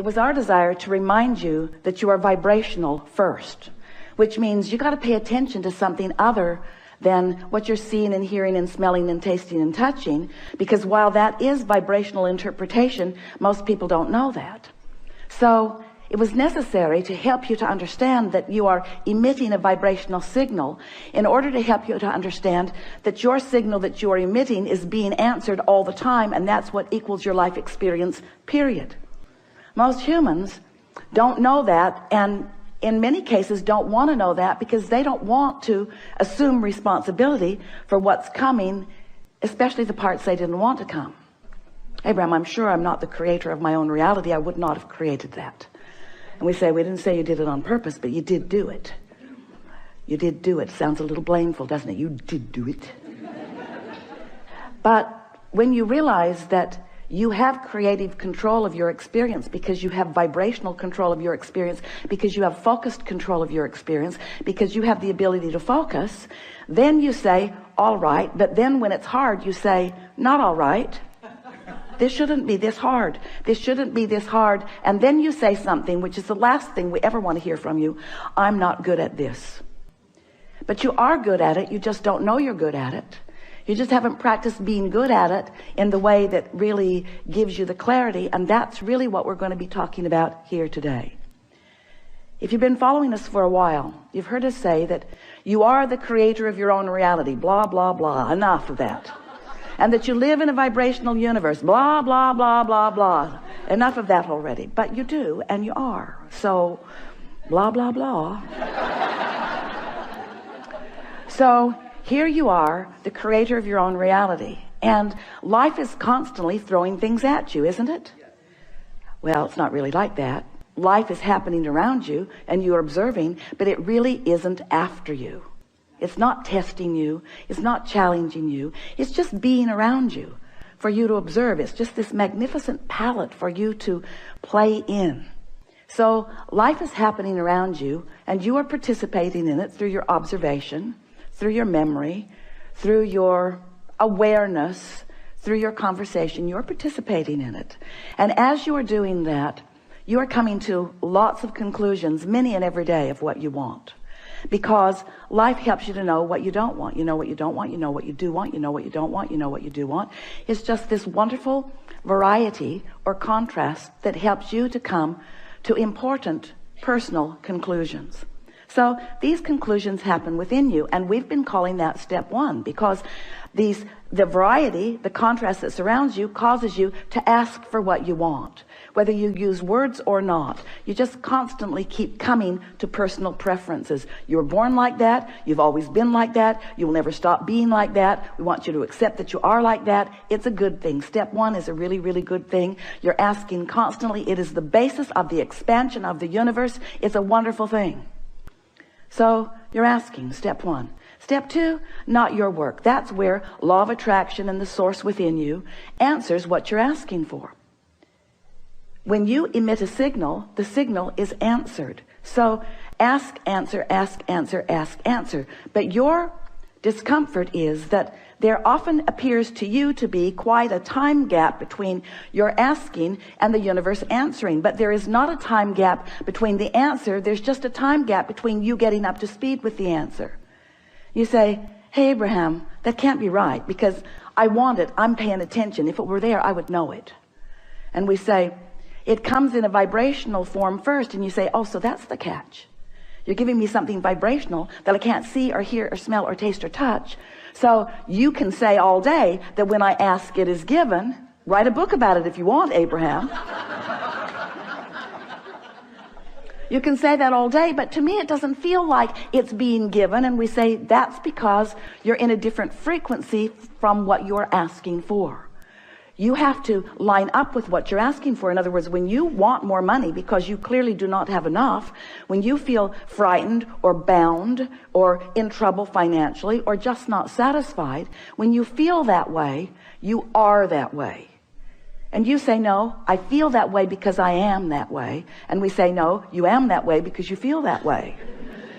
it was our desire to remind you that you are vibrational first, which means you got to pay attention to something other than what you're seeing and hearing and smelling and tasting and touching, because while that is vibrational interpretation, most people don't know that. So it was necessary to help you to understand that you are emitting a vibrational signal in order to help you to understand that your signal that you are emitting is being answered all the time, and that's what equals your life experience, period. Most humans don't know that, and in many cases don't want to know that, because they don't want to assume responsibility for what's coming, especially the parts they didn't want to come. Abraham, I'm sure I'm not the creator of my own reality. I would not have created that. And we say, we didn't say you did it on purpose, but you did do it. You did do it. Sounds a little blameful, doesn't it? You did do it. But when you realize that you have creative control of your experience, because you have vibrational control of your experience, because you have focused control of your experience, because you have the ability to focus, then you say, all right. But then when it's hard, you say, not all right. This shouldn't be this hard. This shouldn't be this hard. And then you say something, which is the last thing we ever want to hear from you. I'm not good at this. But you are good at it. You just don't know you're good at it. You just haven't practiced being good at it in the way that really gives you the clarity. And that's really what we're going to be talking about here today. If you've been following us for a while, you've heard us say that you are the creator of your own reality. Blah, blah, blah. Enough of that. And that you live in a vibrational universe. Blah, blah, blah, blah, blah. Enough of that already. But you do, and you are. So, blah, blah, blah. So, here you are, the creator of your own reality. And life is constantly throwing things at you, isn't it? Well, it's not really like that. Life is happening around you, and you're observing, but it really isn't after you. It's not testing you. It's not challenging you. It's just being around you for you to observe. It's just this magnificent palette for you to play in. So life is happening around you, and you are participating in it through your observation, through your memory, through your awareness, through your conversation. You're participating in it. And as you are doing that, you are coming to lots of conclusions, many and every day, of what you want. Because life helps you to know what you don't want. You know what you don't want. You know what you do want. You know what you don't want. You know what you do want. It's just this wonderful variety or contrast that helps you to come to important personal conclusions. So these conclusions happen within you, and we've been calling that step one, because the variety, the contrast that surrounds you, causes you to ask for what you want. Whether you use words or not, you just constantly keep coming to personal preferences. You were born like that. You've always been like that. You will never stop being like that. We want you to accept that you are like that. It's a good thing. Step one is a really, really good thing. You're asking constantly. It is the basis of the expansion of the universe. It's a wonderful thing. So you're asking, step one. Step two, not your work. That's where law of attraction and the source within you answers what you're asking for. When you emit a signal, the signal is answered. So ask, answer, ask, answer, ask, answer. But your discomfort is that there often appears to you to be quite a time gap between your asking and the universe answering. But there is not a time gap between the answer. There's just a time gap between you getting up to speed with the answer. You say, hey, Abraham, that can't be right, because I want it. I'm paying attention. If it were there, I would know it. And we say, it comes in a vibrational form first. And you say, oh, so that's the catch. You're giving me something vibrational that I can't see or hear or smell or taste or touch. So you can say all day that when I ask, it is given. Write a book about it if you want, Abraham. You can say that all day, but to me it doesn't feel like it's being given. And we say that's because you're in a different frequency from what you're asking for. You have to line up with what you're asking for. In other words, when you want more money because you clearly do not have enough, when you feel frightened or bound or in trouble financially or just not satisfied, when you feel that way, you are that way. And you say, no, I feel that way because I am that way. And we say, no, you am that way because you feel that way.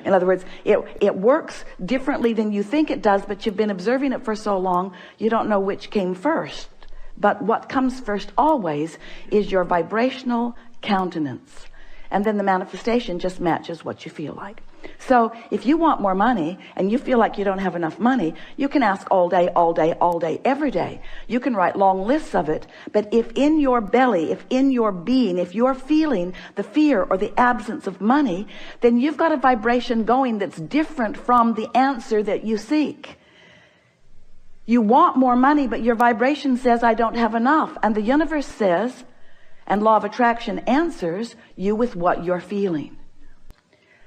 In other words, it works differently than you think it does, but you've been observing it for so long, you don't know which came first. But what comes first always is your vibrational countenance. And then the manifestation just matches what you feel like. So if you want more money and you feel like you don't have enough money, you can ask all day, all day, all day, every day. You can write long lists of it. But if in your belly, if in your being, if you're feeling the fear or the absence of money, then you've got a vibration going that's different from the answer that you seek. You want more money, but your vibration says, I don't have enough. And the universe says, and law of attraction answers you with what you're feeling.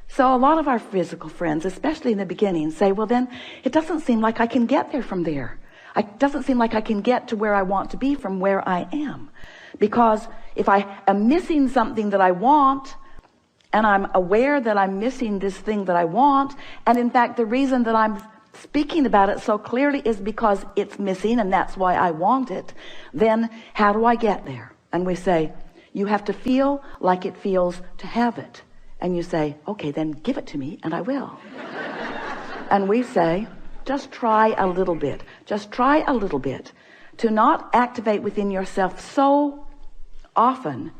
So a lot of our physical friends, especially in the beginning, say, well, then it doesn't seem like I can get there from there. It doesn't seem like I can get to where I want to be from where I am. Because if I am missing something that I want, and I'm aware that I'm missing this thing that I want, and in fact, the reason that I'm speaking about it so clearly is because it's missing, and that's why I want it, then how do I get there? And we say, you have to feel like it feels to have it. And you say, okay, then give it to me and I will. And we say, just try a little bit. Just try a little bit to not activate within yourself so often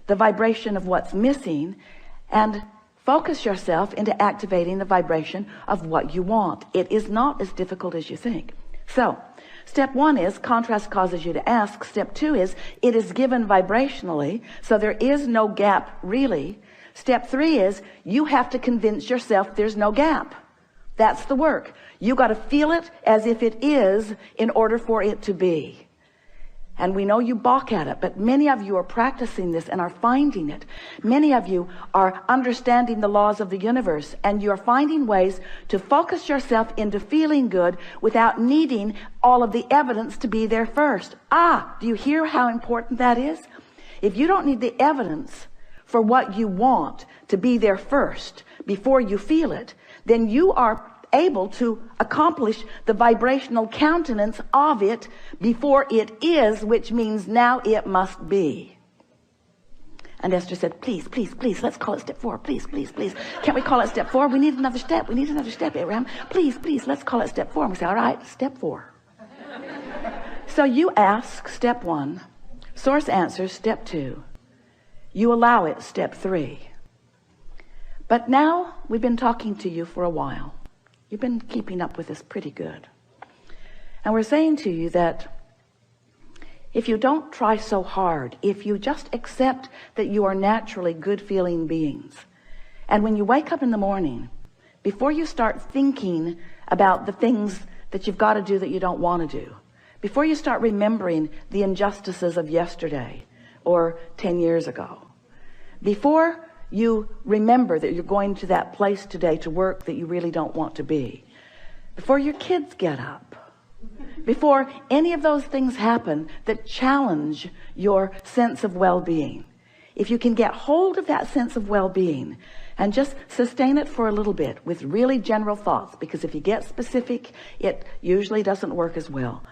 the vibration of what's missing, and focus yourself into activating the vibration of what you want. It is not as difficult as you think. So step 1 is contrast causes you to ask. Step 2 is it is given vibrationally, so there is no gap really. Step 3 is you have to convince yourself there's no gap. That's the work. You got to feel it as if it is in order for it to be. And we know you balk at it, but many of you are practicing this and are finding it. Many of you are understanding the laws of the universe, and you're finding ways to focus yourself into feeling good without needing all of the evidence to be there first. Do you hear how important that is? If you don't need the evidence for what you want to be there first before you feel it, then you are able to accomplish the vibrational countenance of it before it is, which means now it must be. And Esther said, please, please, please, let's call it step 4. Please, please, please. Can't we call it step 4? We need another step. We need another step, Abraham. Please, please, let's call it step 4. And we say, all right, step 4. So you ask step 1, source answers step 2. You allow it step 3. But now we've been talking to you for a while. You've been keeping up with us pretty good. And we're saying to you that if you don't try so hard, if you just accept that you are naturally good-feeling beings, and when you wake up in the morning, before you start thinking about the things that you've got to do that you don't want to do, before you start remembering the injustices of yesterday or 10 years ago, before you remember that you're going to that place today to work that you really don't want to be, before your kids get up, before any of those things happen that challenge your sense of well-being, if you can get hold of that sense of well-being and just sustain it for a little bit with really general thoughts, because if you get specific, it usually doesn't work as well.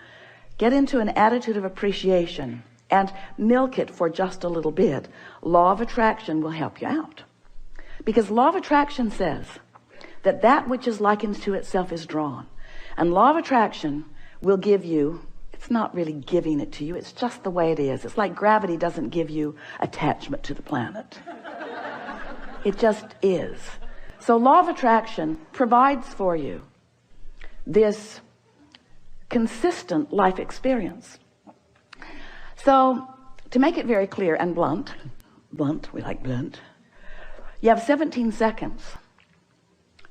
Get into an attitude of appreciation and milk it for just a little bit. Law of attraction will help you out, because law of attraction says that that which is likened to itself is drawn, and law of attraction will give you, it's not really giving it to you, it's just the way it is. It's like gravity doesn't give you attachment to the planet. It just is. So law of attraction provides for you this consistent life experience. So to make it very clear and blunt, we like blunt, you have 17 seconds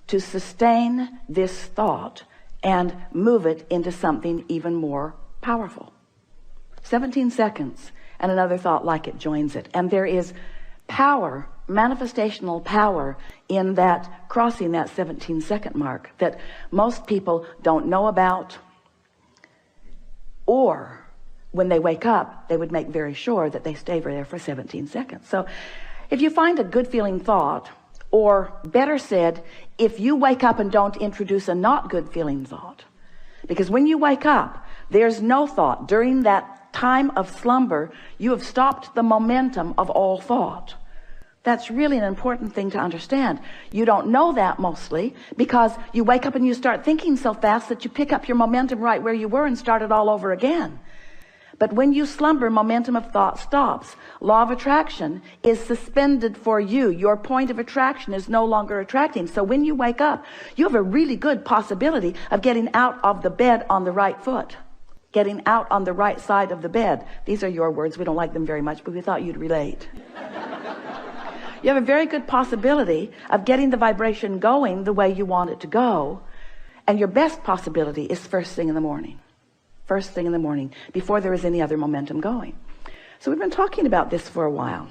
to sustain this thought and move it into something even more powerful. 17 seconds and another thought like it joins it. And there is power, manifestational power in that, crossing that 17-second mark, that most people don't know about, or when they wake up, they would make very sure that they stay there for 17 seconds. So if you find a good feeling thought, or better said, if you wake up and don't introduce a not good feeling thought, because when you wake up, there's no thought. During that time of slumber, you have stopped the momentum of all thought. That's really an important thing to understand. You don't know that mostly because you wake up and you start thinking so fast that you pick up your momentum right where you were and start it all over again. But when you slumber, momentum of thought stops. Law of attraction is suspended for you. Your point of attraction is no longer attracting. So when you wake up, you have a really good possibility of getting out of the bed on the right foot, getting out on the right side of the bed. These are your words. We don't like them very much, but we thought you'd relate. You have a very good possibility of getting the vibration going the way you want it to go. And your best possibility is first thing in the morning. First thing in the morning, before there is any other momentum going. So we've been talking about this for a while.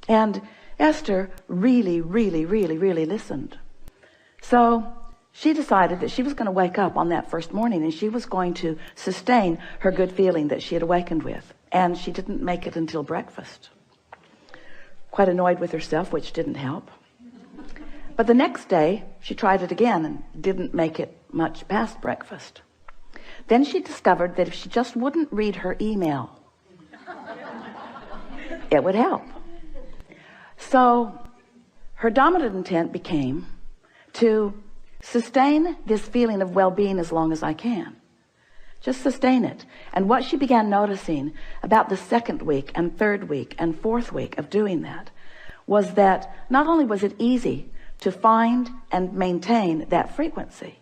And Esther really listened. So she decided that she was going to wake up on that first morning and she was going to sustain her good feeling that she had awakened with. And she didn't make it until breakfast. Quite annoyed with herself, which didn't help. But the next day, she tried it again and didn't make it much past breakfast. Then she discovered that if she just wouldn't read her email, it would help. So her dominant intent became to sustain this feeling of well-being as long as I can. Just sustain it. And what she began noticing about the second week and third week and fourth week of doing that was that not only was it easy to find and maintain that frequency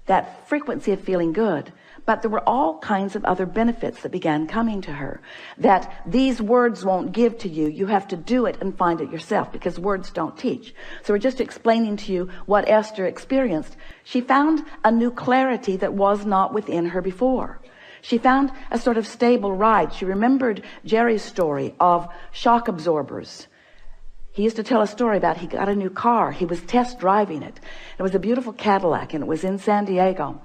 of feeling good, but there were all kinds of other benefits that began coming to her that these words won't give to you. You have to do it and find it yourself, because words don't teach. So we're just explaining to you what Esther experienced. She found a new clarity that was not within her before. She found a sort of stable ride. She remembered Jerry's story of shock absorbers. He used to tell a story about he got a new car. He was test driving it. It was a beautiful Cadillac, and it was in San Diego.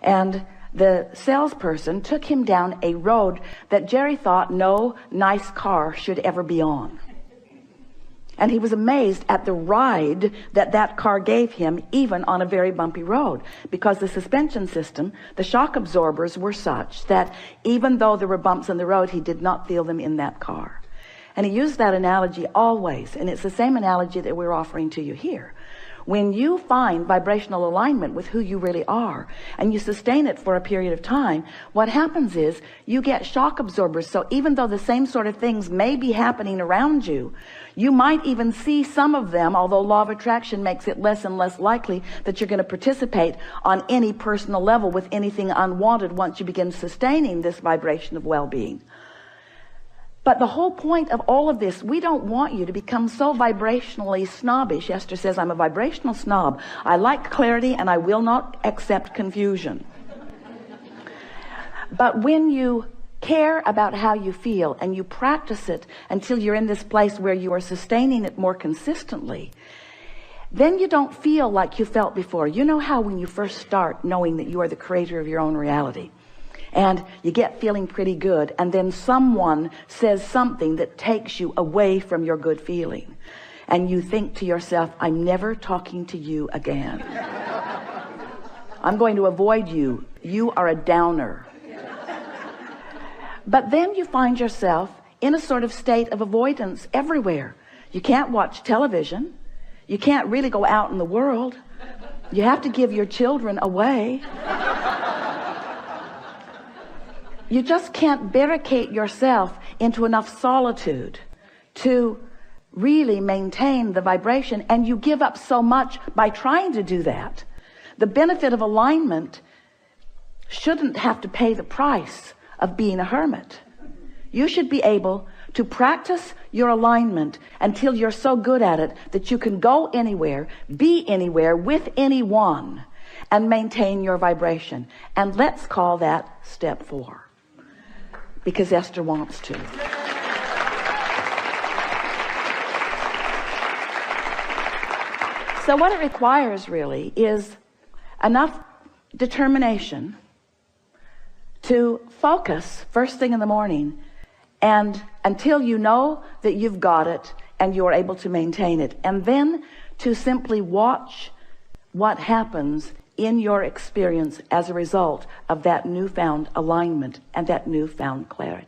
And the salesperson took him down a road that Jerry thought no nice car should ever be on. And he was amazed at the ride that that car gave him, even on a very bumpy road, because the suspension system, the shock absorbers were such that even though there were bumps in the road, he did not feel them in that car. And he used that analogy always, and it's the same analogy that we're offering to you here. When you find vibrational alignment with who you really are, and you sustain it for a period of time, what happens is you get shock absorbers. So even though the same sort of things may be happening around you, you might even see some of them, although law of attraction makes it less and less likely that you're going to participate on any personal level with anything unwanted once you begin sustaining this vibration of well-being. But the whole point of all of this, we don't want you to become so vibrationally snobbish. Esther says, I'm a vibrational snob. I like clarity and I will not accept confusion. But when you care about how you feel and you practice it until you're in this place where you are sustaining it more consistently, then you don't feel like you felt before. You know how when you first start knowing that you are the creator of your own reality, and you get feeling pretty good, and then someone says something that takes you away from your good feeling, and you think to yourself, I'm never talking to you again. I'm going to avoid you. You are a downer. But then you find yourself in a sort of state of avoidance everywhere. You can't watch television. You can't really go out in the world. You have to give your children away. You just can't barricade yourself into enough solitude to really maintain the vibration, and you give up so much by trying to do that. The benefit of alignment shouldn't have to pay the price of being a hermit. You should be able to practice your alignment until you're so good at it that you can go anywhere, be anywhere with anyone, and maintain your vibration. And let's call that step 4. Because Esther wants to. So what it requires really is enough determination to focus first thing in the morning, and until you know that you've got it and you're able to maintain it, and then to simply watch what happens in your experience as a result of that newfound alignment and that newfound clarity.